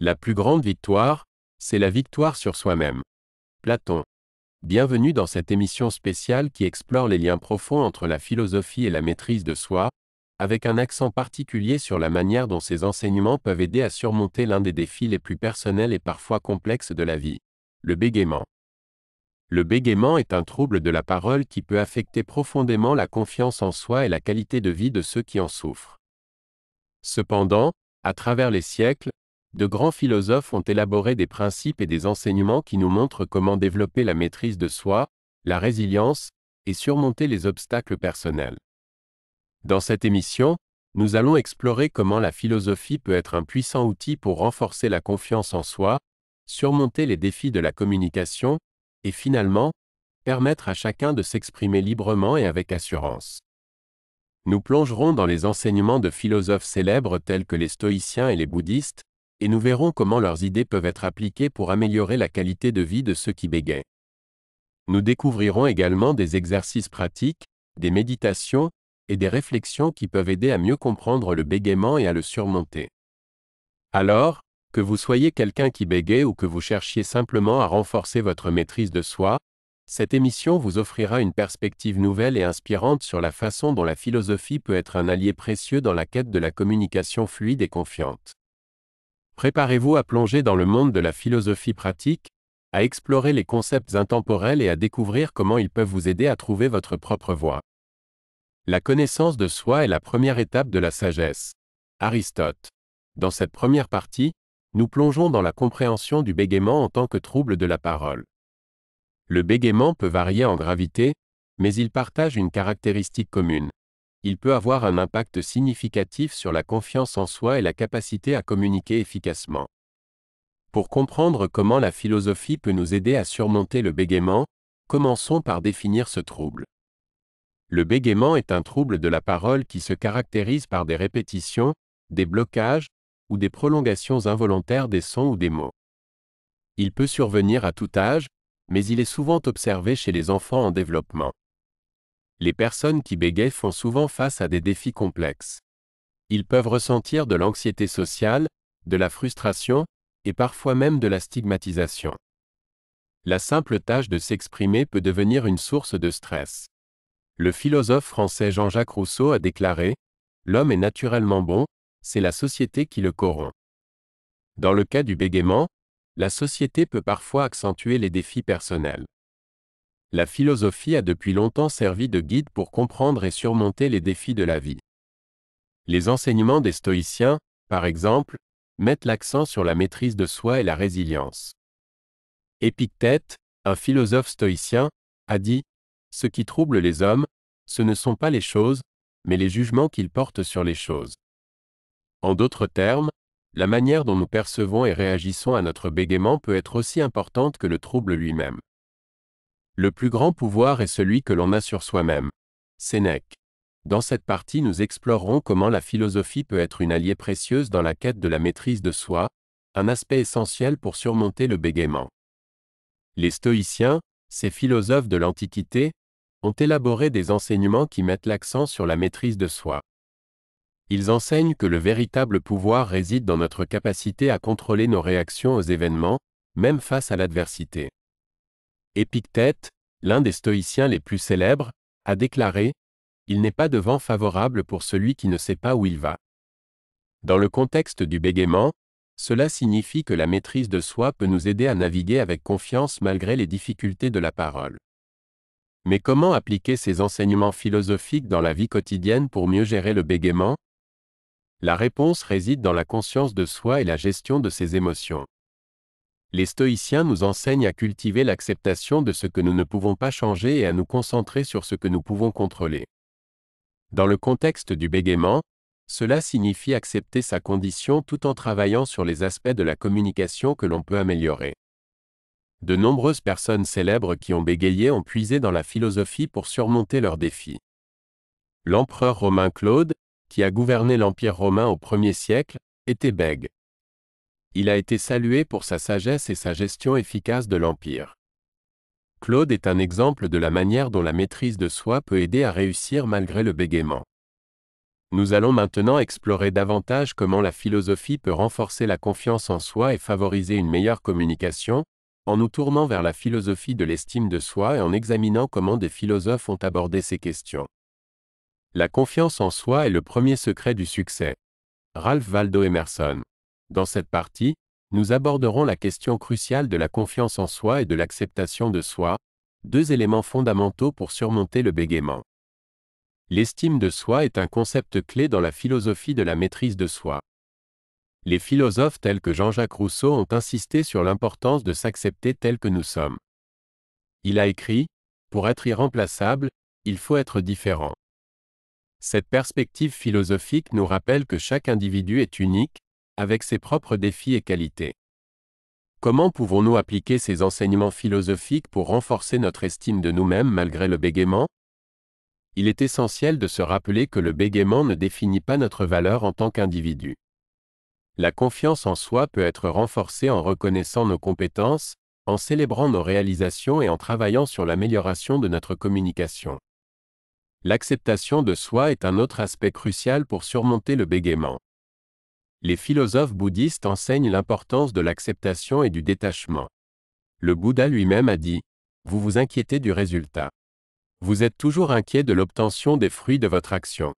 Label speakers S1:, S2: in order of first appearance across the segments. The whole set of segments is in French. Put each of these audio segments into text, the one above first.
S1: La plus grande victoire, c'est la victoire sur soi-même. Platon. Bienvenue dans cette émission spéciale qui explore les liens profonds entre la philosophie et la maîtrise de soi, avec un accent particulier sur la manière dont ces enseignements peuvent aider à surmonter l'un des défis les plus personnels et parfois complexes de la vie, le bégaiement. Le bégaiement est un trouble de la parole qui peut affecter profondément la confiance en soi et la qualité de vie de ceux qui en souffrent. Cependant, à travers les siècles, de grands philosophes ont élaboré des principes et des enseignements qui nous montrent comment développer la maîtrise de soi, la résilience, et surmonter les obstacles personnels. Dans cette émission, nous allons explorer comment la philosophie peut être un puissant outil pour renforcer la confiance en soi, surmonter les défis de la communication, et finalement, permettre à chacun de s'exprimer librement et avec assurance. Nous plongerons dans les enseignements de philosophes célèbres tels que les stoïciens et les bouddhistes, et nous verrons comment leurs idées peuvent être appliquées pour améliorer la qualité de vie de ceux qui bégayent. Nous découvrirons également des exercices pratiques, des méditations, et des réflexions qui peuvent aider à mieux comprendre le bégaiement et à le surmonter. Alors, que vous soyez quelqu'un qui bégaye ou que vous cherchiez simplement à renforcer votre maîtrise de soi, cette émission vous offrira une perspective nouvelle et inspirante sur la façon dont la philosophie peut être un allié précieux dans la quête de la communication fluide et confiante. Préparez-vous à plonger dans le monde de la philosophie pratique, à explorer les concepts intemporels et à découvrir comment ils peuvent vous aider à trouver votre propre voie. La connaissance de soi est la première étape de la sagesse. Aristote. Dans cette première partie, nous plongeons dans la compréhension du bégaiement en tant que trouble de la parole. Le bégaiement peut varier en gravité, mais il partage une caractéristique commune. Il peut avoir un impact significatif sur la confiance en soi et la capacité à communiquer efficacement. Pour comprendre comment la philosophie peut nous aider à surmonter le bégaiement, commençons par définir ce trouble. Le bégaiement est un trouble de la parole qui se caractérise par des répétitions, des blocages, ou des prolongations involontaires des sons ou des mots. Il peut survenir à tout âge, mais il est souvent observé chez les enfants en développement. Les personnes qui bégayent font souvent face à des défis complexes. Ils peuvent ressentir de l'anxiété sociale, de la frustration, et parfois même de la stigmatisation. La simple tâche de s'exprimer peut devenir une source de stress. Le philosophe français Jean-Jacques Rousseau a déclaré « L'homme est naturellement bon, c'est la société qui le corrompt ». Dans le cas du bégaiement, la société peut parfois accentuer les défis personnels. La philosophie a depuis longtemps servi de guide pour comprendre et surmonter les défis de la vie. Les enseignements des stoïciens, par exemple, mettent l'accent sur la maîtrise de soi et la résilience. Épictète, un philosophe stoïcien, a dit « Ce qui trouble les hommes, ce ne sont pas les choses, mais les jugements qu'ils portent sur les choses. » En d'autres termes, la manière dont nous percevons et réagissons à notre bégaiement peut être aussi importante que le trouble lui-même. Le plus grand pouvoir est celui que l'on a sur soi-même. Sénèque. Dans cette partie, nous explorerons comment la philosophie peut être une alliée précieuse dans la quête de la maîtrise de soi, un aspect essentiel pour surmonter le bégaiement. Les stoïciens, ces philosophes de l'Antiquité, ont élaboré des enseignements qui mettent l'accent sur la maîtrise de soi. Ils enseignent que le véritable pouvoir réside dans notre capacité à contrôler nos réactions aux événements, même face à l'adversité. Épictète, l'un des stoïciens les plus célèbres, a déclaré « Il n'est pas de vent favorable pour celui qui ne sait pas où il va ». Dans le contexte du bégaiement, cela signifie que la maîtrise de soi peut nous aider à naviguer avec confiance malgré les difficultés de la parole. Mais comment appliquer ces enseignements philosophiques dans la vie quotidienne pour mieux gérer le bégaiement? La réponse réside dans la conscience de soi et la gestion de ses émotions. Les stoïciens nous enseignent à cultiver l'acceptation de ce que nous ne pouvons pas changer et à nous concentrer sur ce que nous pouvons contrôler. Dans le contexte du bégaiement, cela signifie accepter sa condition tout en travaillant sur les aspects de la communication que l'on peut améliorer. De nombreuses personnes célèbres qui ont bégayé ont puisé dans la philosophie pour surmonter leurs défis. L'empereur romain Claude, qui a gouverné l'Empire romain au 1er siècle, était bègue. Il a été salué pour sa sagesse et sa gestion efficace de l'Empire. Claude est un exemple de la manière dont la maîtrise de soi peut aider à réussir malgré le bégaiement. Nous allons maintenant explorer davantage comment la philosophie peut renforcer la confiance en soi et favoriser une meilleure communication, en nous tournant vers la philosophie de l'estime de soi et en examinant comment des philosophes ont abordé ces questions. La confiance en soi est le premier secret du succès. Ralph Waldo Emerson. Dans cette partie, nous aborderons la question cruciale de la confiance en soi et de l'acceptation de soi, deux éléments fondamentaux pour surmonter le bégaiement. L'estime de soi est un concept clé dans la philosophie de la maîtrise de soi. Les philosophes tels que Jean-Jacques Rousseau ont insisté sur l'importance de s'accepter tel que nous sommes. Il a écrit « Pour être irremplaçable, il faut être différent ». Cette perspective philosophique nous rappelle que chaque individu est unique, avec ses propres défis et qualités. Comment pouvons-nous appliquer ces enseignements philosophiques pour renforcer notre estime de nous-mêmes malgré le bégaiement? Il est essentiel de se rappeler que le bégaiement ne définit pas notre valeur en tant qu'individu. La confiance en soi peut être renforcée en reconnaissant nos compétences, en célébrant nos réalisations et en travaillant sur l'amélioration de notre communication. L'acceptation de soi est un autre aspect crucial pour surmonter le bégaiement. Les philosophes bouddhistes enseignent l'importance de l'acceptation et du détachement. Le Bouddha lui-même a dit « Vous vous inquiétez du résultat. Vous êtes toujours inquiet de l'obtention des fruits de votre action.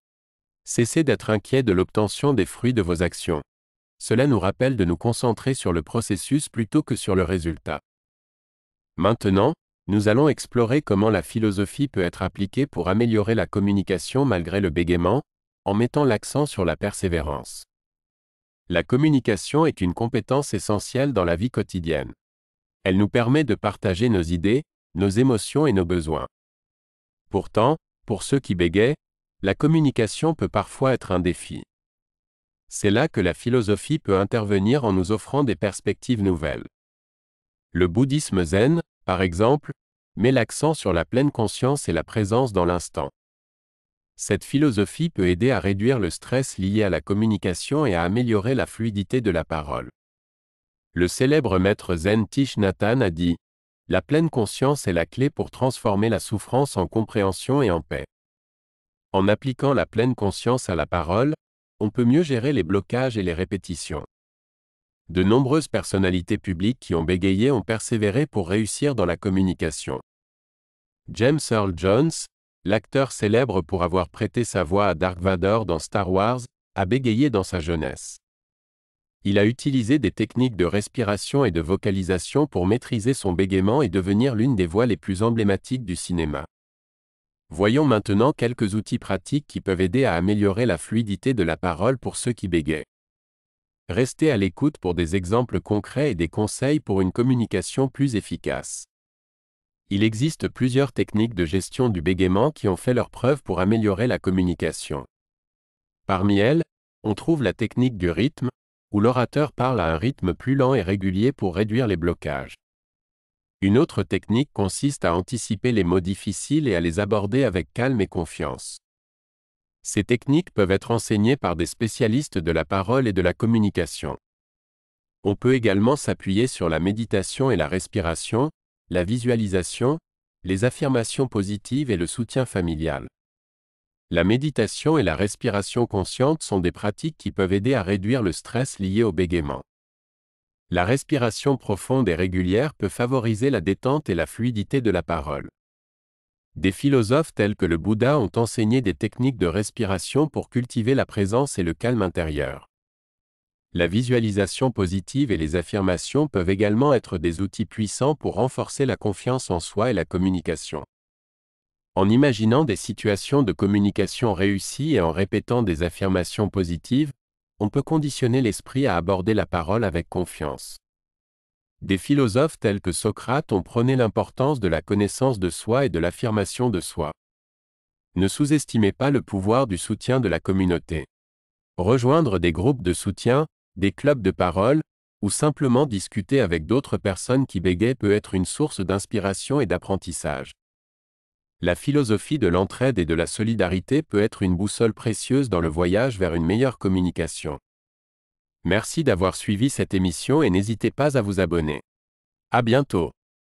S1: Cessez d'être inquiet de l'obtention des fruits de vos actions. Cela nous rappelle de nous concentrer sur le processus plutôt que sur le résultat. » Maintenant, nous allons explorer comment la philosophie peut être appliquée pour améliorer la communication malgré le bégaiement, en mettant l'accent sur la persévérance. La communication est une compétence essentielle dans la vie quotidienne. Elle nous permet de partager nos idées, nos émotions et nos besoins. Pourtant, pour ceux qui bégayent, la communication peut parfois être un défi. C'est là que la philosophie peut intervenir en nous offrant des perspectives nouvelles. Le bouddhisme zen, par exemple, met l'accent sur la pleine conscience et la présence dans l'instant. Cette philosophie peut aider à réduire le stress lié à la communication et à améliorer la fluidité de la parole. Le célèbre maître zen Thich Nhat Hanh a dit « La pleine conscience est la clé pour transformer la souffrance en compréhension et en paix. » En appliquant la pleine conscience à la parole, on peut mieux gérer les blocages et les répétitions. De nombreuses personnalités publiques qui ont bégayé ont persévéré pour réussir dans la communication. James Earl Jones, l'acteur célèbre pour avoir prêté sa voix à Dark Vador dans Star Wars, a bégayé dans sa jeunesse. Il a utilisé des techniques de respiration et de vocalisation pour maîtriser son bégaiement et devenir l'une des voix les plus emblématiques du cinéma. Voyons maintenant quelques outils pratiques qui peuvent aider à améliorer la fluidité de la parole pour ceux qui bégayent. Restez à l'écoute pour des exemples concrets et des conseils pour une communication plus efficace. Il existe plusieurs techniques de gestion du bégaiement qui ont fait leurs preuves pour améliorer la communication. Parmi elles, on trouve la technique du rythme, où l'orateur parle à un rythme plus lent et régulier pour réduire les blocages. Une autre technique consiste à anticiper les mots difficiles et à les aborder avec calme et confiance. Ces techniques peuvent être enseignées par des spécialistes de la parole et de la communication. On peut également s'appuyer sur la méditation et la respiration, la visualisation, les affirmations positives et le soutien familial. La méditation et la respiration consciente sont des pratiques qui peuvent aider à réduire le stress lié au bégaiement. La respiration profonde et régulière peut favoriser la détente et la fluidité de la parole. Des philosophes tels que le Bouddha ont enseigné des techniques de respiration pour cultiver la présence et le calme intérieur. La visualisation positive et les affirmations peuvent également être des outils puissants pour renforcer la confiance en soi et la communication. En imaginant des situations de communication réussies et en répétant des affirmations positives, on peut conditionner l'esprit à aborder la parole avec confiance. Des philosophes tels que Socrate ont prôné l'importance de la connaissance de soi et de l'affirmation de soi. Ne sous-estimez pas le pouvoir du soutien de la communauté. Rejoindre des groupes de soutien, des clubs de parole, ou simplement discuter avec d'autres personnes qui bégayent peut être une source d'inspiration et d'apprentissage. La philosophie de l'entraide et de la solidarité peut être une boussole précieuse dans le voyage vers une meilleure communication. Merci d'avoir suivi cette émission et n'hésitez pas à vous abonner. À bientôt.